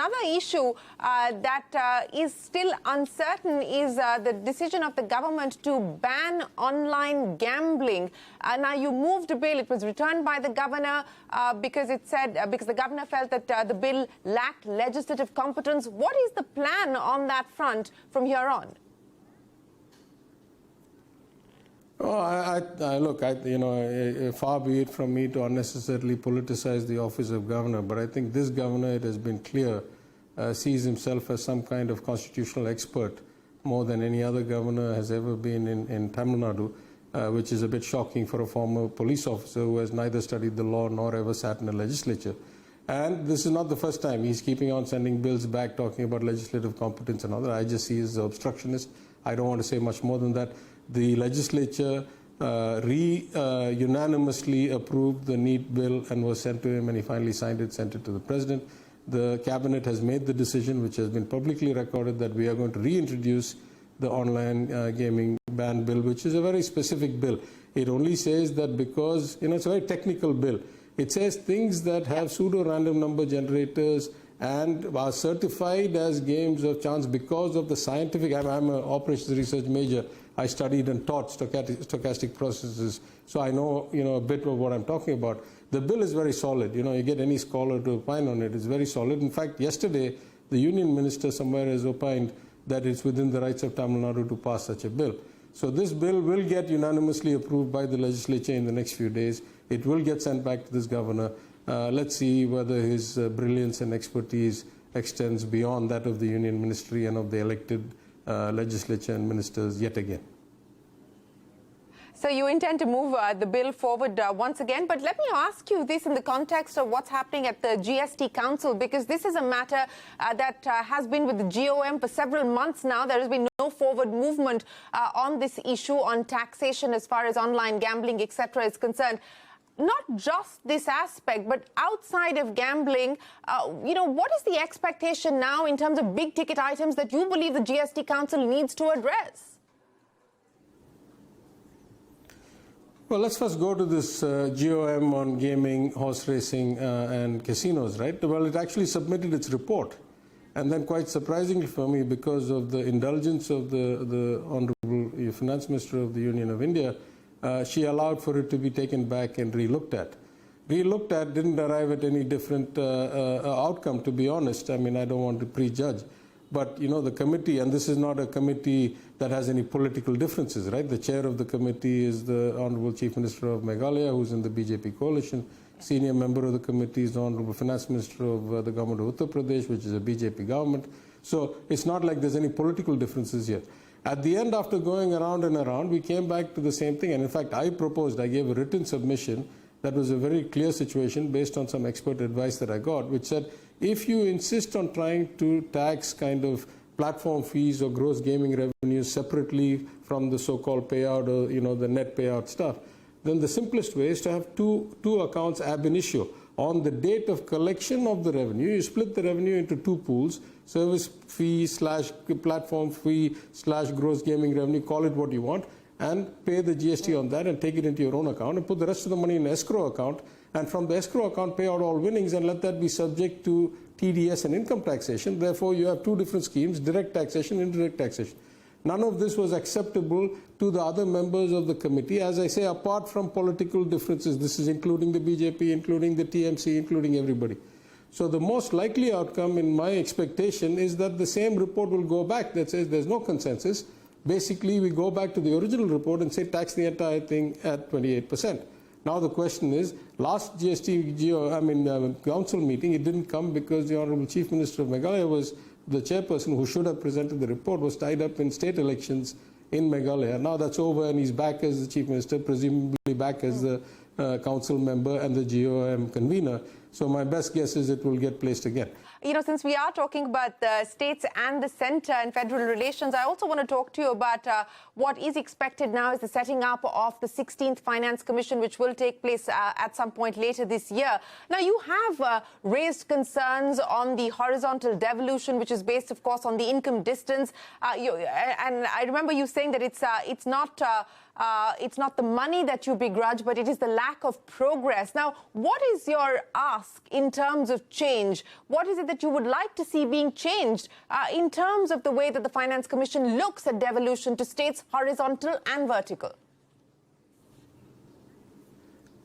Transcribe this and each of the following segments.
Another issue that is still uncertain is the decision of the government to ban online gambling. Now, you moved a bill. It was returned by the governor because the governor felt that the bill lacked legislative competence. What is the plan on that front from here on? Oh, look, far be it from me to unnecessarily politicize the office of governor, but I think this governor, it has been clear, sees himself as some kind of constitutional expert more than any other governor has ever been in Tamil Nadu, which is a bit shocking for a former police officer who has neither studied the law nor ever sat in a legislature. And this is not the first time. He's keeping on sending bills back, talking about legislative competence and all that. I just see as obstructionist. I don't want to say much more than that. The legislature unanimously approved the NEET bill and was sent to him, and he finally signed it, sent it to the president. The cabinet has made the decision, which has been publicly recorded, that we are going to reintroduce the online gaming ban bill, which is a very specific bill. It only says that because, it's a very technical bill. It says things that have pseudo-random number generators and are certified as games of chance because of the scientific. I'm an operations research major. I studied and taught stochastic processes, so I know a bit of what I'm talking about. The bill is very solid. You get any scholar to opine on it. It's very solid. In fact, yesterday the union minister somewhere has opined that it's within the rights of Tamil Nadu to pass such a bill. So this bill will get unanimously approved by the legislature in the next few days. It will get sent back to this governor. Let's see whether his brilliance and expertise extends beyond that of the union ministry and of the elected legislature and ministers yet again. So you intend to move the bill forward once again. But let me ask you this in the context of what's happening at the GST Council, because this is a matter that has been with the GOM for several months now. There has been no forward movement on this issue on taxation as far as online gambling, etc. is concerned. Not just this aspect, but outside of gambling, what is the expectation now in terms of big ticket items that you believe the GST Council needs to address? Well, let's first go to this GOM on gaming, horse racing and casinos, right? Well, it actually submitted its report. And then quite surprisingly for me, because of the indulgence of the Honorable Finance Minister of the Union of India, she allowed for it to be taken back and re-looked at. Re-looked at didn't arrive at any different outcome, to be honest. I mean, I don't want to prejudge. But, the committee, and this is not a committee that has any political differences, right? The chair of the committee is the Honorable Chief Minister of Meghalaya, who's in the BJP coalition. Senior member of the committee is the Honorable Finance Minister of the government of Uttar Pradesh, which is a BJP government. So it's not like there's any political differences here. At the end, after going around and around, we came back to the same thing. And in fact, I gave a written submission that was a very clear situation based on some expert advice that I got, which said, if you insist on trying to tax kind of platform fees or gross gaming revenues separately from the so-called payout or, the net payout stuff, then the simplest way is to have two accounts ab initio. On the date of collection of the revenue, you split the revenue into two pools, service fee / platform fee / gross gaming revenue, call it what you want, and pay the GST on that and take it into your own account and put the rest of the money in an escrow account, and from the escrow account pay out all winnings and let that be subject to TDS and income taxation. Therefore, you have two different schemes, direct taxation, indirect taxation. None of this was acceptable to the other members of the committee, as I say, apart from political differences. This is including the BJP, including the TMC, including everybody. So the most likely outcome, in my expectation, is that the same report will go back that says there's no consensus. Basically, we go back to the original report and say tax the entire thing at 28%. Now the question is, last council meeting, it didn't come because the Honorable Chief Minister of Meghalaya was the chairperson who should have presented the report, was tied up in state elections in Meghalaya. Now that's over and he's back as the Chief Minister, presumably back as the council member and the GOM convener. So my best guess is it will get placed again. Since we are talking about the states and the centre and federal relations, I also want to talk to you about what is expected now is the setting up of the 16th Finance Commission, which will take place at some point later this year. Now, you have raised concerns on the horizontal devolution, which is based, of course, on the income distance. And I remember you saying that it's not it's not the money that you begrudge, but it is the lack of progress. Now, what is your ask in terms of change? What is it that you would like to see being changed in terms of the way that the Finance Commission looks at devolution to states, horizontal and vertical?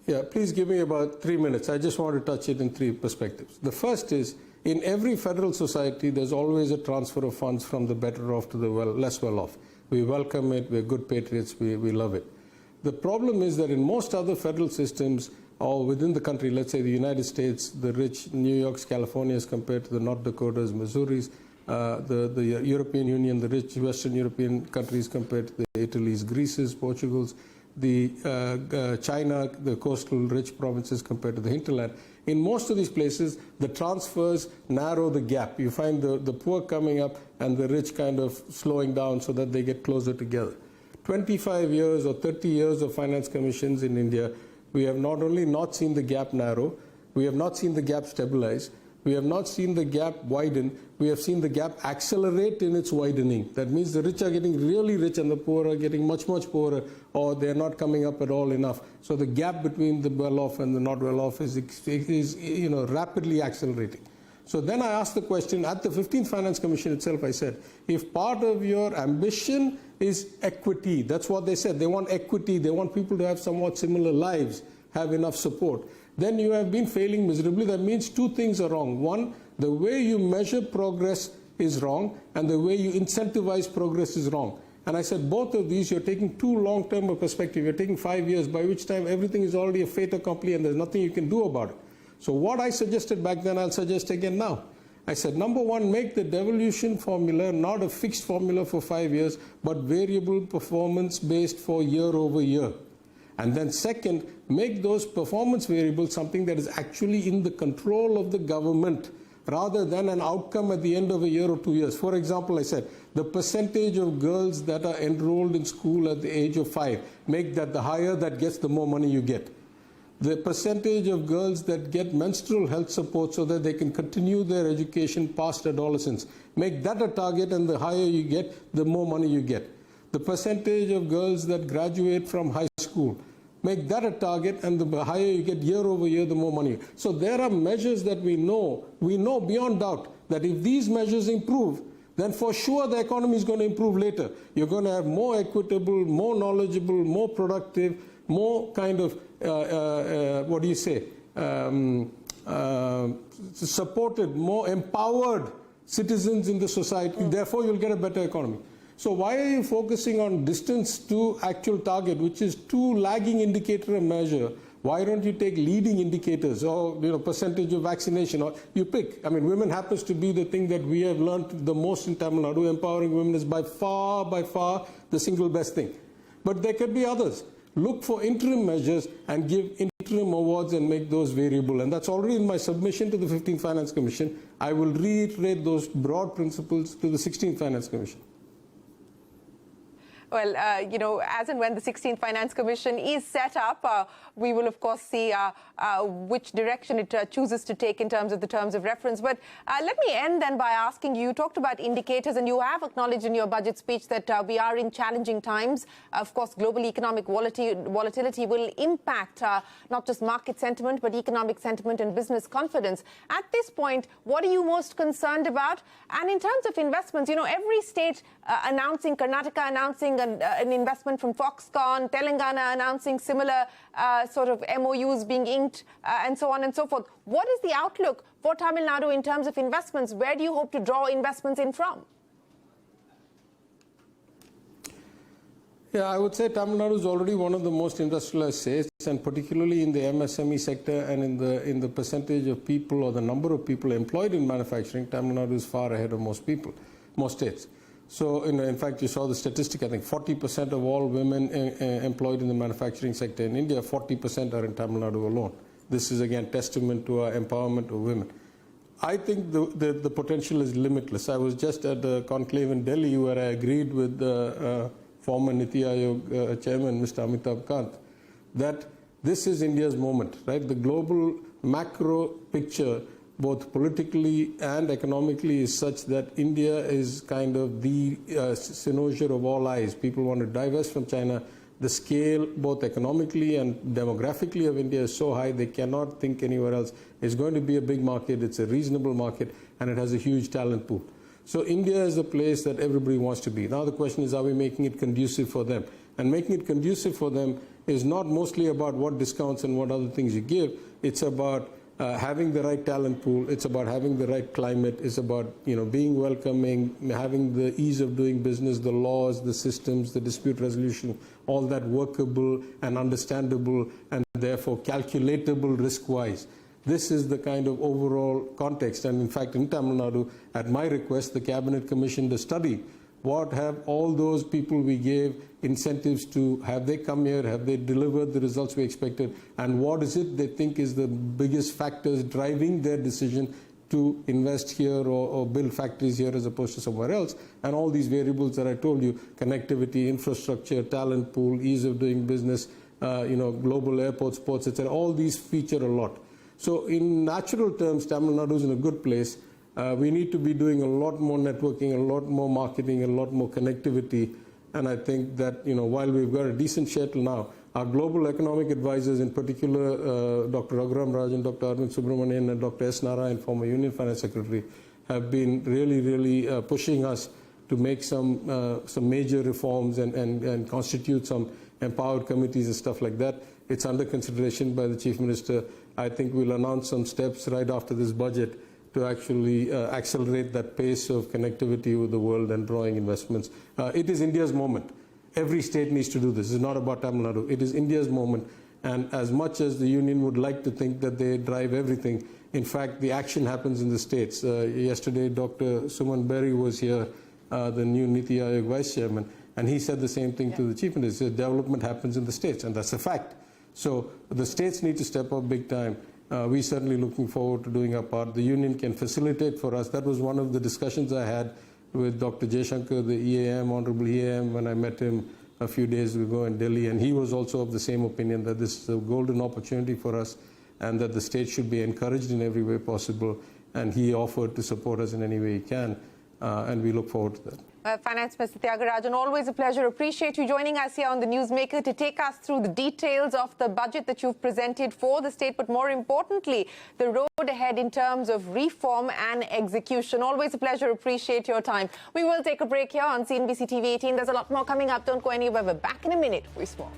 Yeah, please give me about 3 minutes. I just want to touch it in 3 perspectives. The first is, in every federal society, there's always a transfer of funds from the better off to the less well off. We welcome it, we're good patriots, we love it. The problem is that in most other federal systems, or within the country, let's say the United States, the rich New York's, California's compared to the North Dakotas, Missouris, the European Union, the rich Western European countries compared to the Italy's, Greece's, Portugal's, the China, the coastal rich provinces compared to the hinterland. In most of these places, the transfers narrow the gap. You find the poor coming up and the rich kind of slowing down so that they get closer together. 25 years or 30 years of finance commissions in India, we have not only not seen the gap narrow, we have not seen the gap stabilize, we have not seen the gap widen, we have seen the gap accelerate in its widening. That means the rich are getting really rich and the poor are getting much, much poorer, or they're not coming up at all enough. So the gap between the well-off and the not well-off is rapidly accelerating. So then I asked the question, at the 15th Finance Commission itself, I said, if part of your ambition is equity, that's what they said, they want equity, they want people to have somewhat similar lives, have enough support, then you have been failing miserably. That means 2 things are wrong. One, the way you measure progress is wrong, and the way you incentivize progress is wrong. And I said, both of these, you're taking too long-term a perspective. You're taking 5 years, by which time everything is already a fait accompli and there's nothing you can do about it. So what I suggested back then, I'll suggest again now. I said, number one, make the devolution formula not a fixed formula for 5 years, but variable performance-based for year over year. And then second, make those performance variables something that is actually in the control of the government rather than an outcome at the end of a year or 2 years. For example, I said, the percentage of girls that are enrolled in school at the age of 5, make that the higher that gets, the more money you get. The percentage of girls that get menstrual health support so that they can continue their education past adolescence, make that a target, and the higher you get, the more money you get. The percentage of girls that graduate from high school, make that a target, and the higher you get year over year, the more money. So there are measures that we know beyond doubt that if these measures improve, then for sure the economy is going to improve later. You're going to have more equitable, more knowledgeable, more productive, more kind of, supported, more empowered citizens in the society. Therefore, you'll get a better economy. So why are you focusing on distance to actual target, which is too lagging indicator of measure? Why don't you take leading indicators, or percentage of vaccination, or you pick? I mean, women happens to be the thing that we have learned the most in Tamil Nadu. Empowering women is by far the single best thing. But there could be others. Look for interim measures and give interim awards and make those variable. And that's already in my submission to the 15th Finance Commission. I will reiterate those broad principles to the 16th Finance Commission. Well, as and when the 16th Finance Commission is set up, we will, of course, see which direction it chooses to take in terms of the terms of reference. But let me end then by asking you talked about indicators, and you have acknowledged in your budget speech that we are in challenging times. Of course, global economic volatility will impact not just market sentiment, but economic sentiment and business confidence. At this point, what are you most concerned about? And in terms of investments, every state announcing, Karnataka announcing an investment from Foxconn, Telangana announcing similar sort of MOUs being inked, and so on and so forth. What is the outlook for Tamil Nadu in terms of investments? Where do you hope to draw investments in from? Yeah, I would say Tamil Nadu is already one of the most industrialized states, and particularly in the MSME sector and in the percentage of people or the number of people employed in manufacturing, Tamil Nadu is far ahead of most states. So, in fact, you saw the statistic, I think 40% of all women employed in the manufacturing sector in India, 40% are in Tamil Nadu alone. This is, again, testament to our empowerment of women. I think the potential is limitless. I was just at a conclave in Delhi where I agreed with the former Niti Aayog chairman, Mr. Amitabh Kant, that this is India's moment, right? The global macro picture, both politically and economically, is such that India is kind of the cynosure of all eyes. People want to divest from China. The scale, both economically and demographically, of India is so high they cannot think anywhere else. It's going to be a big market, it's a reasonable market, and it has a huge talent pool. So India is the place that everybody wants to be. Now the question is, are we making it conducive for them? And making it conducive for them is not mostly about what discounts and what other things you give. It's about having the right talent pool. It's about having the right climate. It's about being welcoming, having the ease of doing business, the laws, the systems, the dispute resolution, all that workable and understandable and therefore calculatable risk-wise. This is the kind of overall context. And in fact, in Tamil Nadu, at my request, the Cabinet commissioned a study. What have all those people we gave incentives to, have they come here, have they delivered the results we expected, and what is it they think is the biggest factors driving their decision to invest here or build factories here as opposed to somewhere else, and all these variables that I told you, connectivity, infrastructure, talent pool, ease of doing business, global airports, ports, etc., all these feature a lot. So in natural terms, Tamil Nadu is in a good place. We need to be doing a lot more networking, a lot more marketing, a lot more connectivity. And I think that, while we've got a decent share till now, our global economic advisors, in particular Dr. Raghuram Rajan, Dr. Arvind Subramanian, and Dr. S. Narayan, former Union Finance Secretary, have been really pushing us to make some major reforms and constitute some empowered committees and stuff like that. It's under consideration by the Chief Minister. I think we'll announce some steps right after this budget to actually accelerate that pace of connectivity with the world and drawing investments. It is India's moment. Every state needs to do this. It's not about Tamil Nadu. It is India's moment. And as much as the union would like to think that they drive everything, in fact, the action happens in the states. Yesterday, Dr. Suman Berry was here, the new Niti Aayog Vice Chairman, and he said the same thing to the Chief Minister. He said, development happens in the states, and that's a fact. So the states need to step up big time. We're certainly looking forward to doing our part. The union can facilitate for us. That was one of the discussions I had with Dr. Jaishankar, the EAM, Honorable EAM, when I met him a few days ago in Delhi, and he was also of the same opinion that this is a golden opportunity for us and that the state should be encouraged in every way possible, and he offered to support us in any way he can, and we look forward to that. Finance Minister Thiagarajan, always a pleasure. Appreciate you joining us here on the Newsmaker to take us through the details of the budget that you've presented for the state, but more importantly, the road ahead in terms of reform and execution. Always a pleasure. Appreciate your time. We will take a break here on CNBC TV 18. There's a lot more coming up. Don't go anywhere. We're back in a minute. We're small.